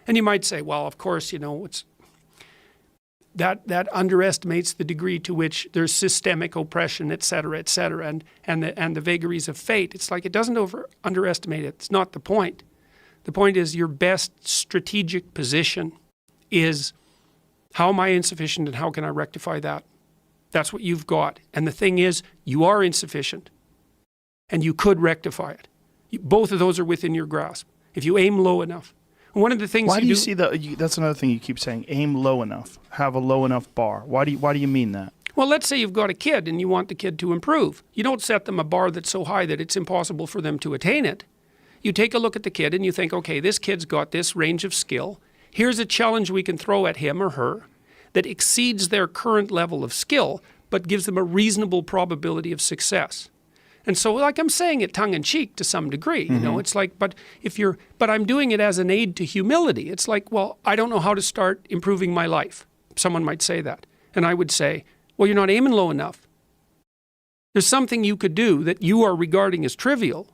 And you might say, well, of course, it's that underestimates the degree to which there's systemic oppression, et cetera, and the vagaries of fate. It's like it doesn't underestimate it. It's not the point. The point is your best strategic position is, how am I insufficient and how can I rectify that? That's what you've got. And the thing is, you are insufficient and you could rectify it. Both of those are within your grasp if you aim low enough. One of the things Why do you see that? That's another thing you keep saying, aim low enough, have a low enough bar. Why do you mean that? Well, let's say you've got a kid and you want the kid to improve. You don't set them a bar that's so high that it's impossible for them to attain it. You take a look at the kid and you think, okay, this kid's got this range of skill. Here's a challenge we can throw at him or her that exceeds their current level of skill, but gives them a reasonable probability of success. And so, like I'm saying it tongue-in-cheek to some degree, it's like, but I'm doing it as an aid to humility. It's like, well, I don't know how to start improving my life. Someone might say that. And I would say, well, you're not aiming low enough. There's something you could do that you are regarding as trivial,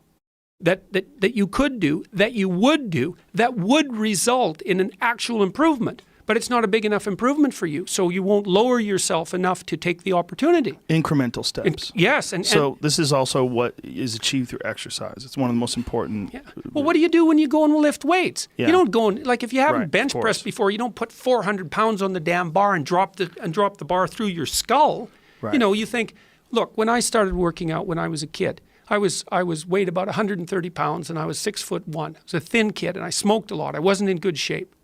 that you could do, that you would do, that would result in an actual improvement. But it's not a big enough improvement for you, so you won't lower yourself enough to take the opportunity. Incremental steps. Yes. So this is also what is achieved through exercise. It's one of the most important. Yeah. Well, what do you do when you go and lift weights? Yeah. You don't go and, like if you haven't bench pressed before, you don't put 400 pounds on the damn bar and drop the bar through your skull. Right. You think, look, when I started working out when I was a kid, I was weighed about 130 pounds and I was 6'1". I was a thin kid and I smoked a lot. I wasn't in good shape.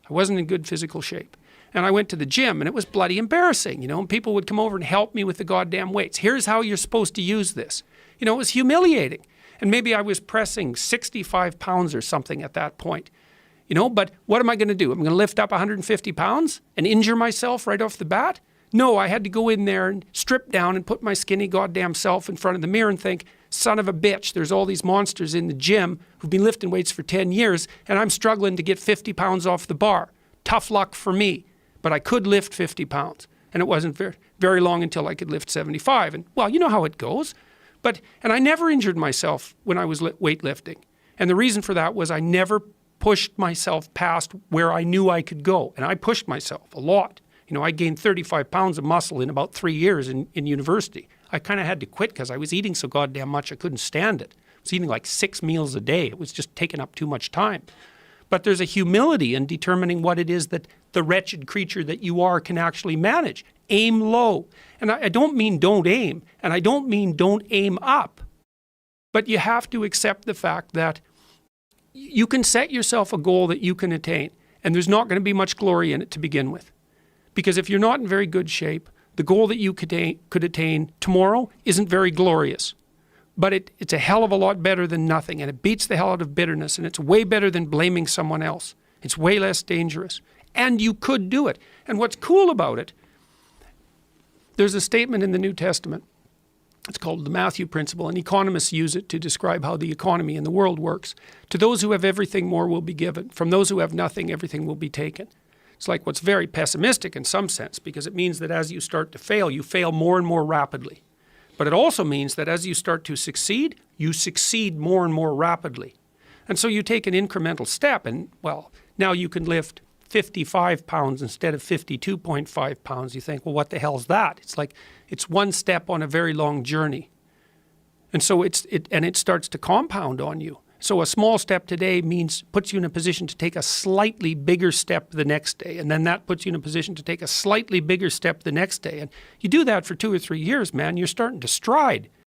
I wasn't in good physical shape. And I went to the gym and it was bloody embarrassing, and people would come over and help me with the goddamn weights. Here's how you're supposed to use this. It was humiliating. And maybe I was pressing 65 pounds or something at that point, but what am I going to do? I'm going to lift up 150 pounds and injure myself right off the bat? No, I had to go in there and strip down and put my skinny goddamn self in front of the mirror and think, son of a bitch, there's all these monsters in the gym who've been lifting weights for 10 years and I'm struggling to get 50 pounds off the bar. Tough luck for me, but I could lift 50 pounds. And it wasn't very, very long until I could lift 75. And well, you know how it goes. And I never injured myself when I was weightlifting. And the reason for that was I never pushed myself past where I knew I could go. And I pushed myself a lot. I gained 35 pounds of muscle in about 3 years in university. I kind of had to quit because I was eating so goddamn much I couldn't stand it. I was eating like 6 meals a day. It was just taking up too much time. But there's a humility in determining what it is that the wretched creature that you are can actually manage. Aim low. And I don't mean don't aim, and I don't mean don't aim up. But you have to accept the fact that you can set yourself a goal that you can attain, and there's not going to be much glory in it to begin with. Because if you're not in very good shape, the goal that you could attain tomorrow isn't very glorious. But it's a hell of a lot better than nothing, and it beats the hell out of bitterness, and it's way better than blaming someone else. It's way less dangerous. And you could do it. And what's cool about it, there's a statement in the New Testament. It's called the Matthew Principle, and economists use it to describe how the economy in the world works. To those who have everything, more will be given. From those who have nothing, everything will be taken. It's like what's very pessimistic in some sense, because it means that as you start to fail, you fail more and more rapidly. But it also means that as you start to succeed, you succeed more and more rapidly. And so you take an incremental step and, well, now you can lift 55 pounds instead of 52.5 pounds. You think, well, what the hell's that? It's like, it's one step on a very long journey. And so it starts to compound on you. So a small step today puts you in a position to take a slightly bigger step the next day. And then that puts you in a position to take a slightly bigger step the next day. And you do that for 2 or 3 years, man, you're starting to stride.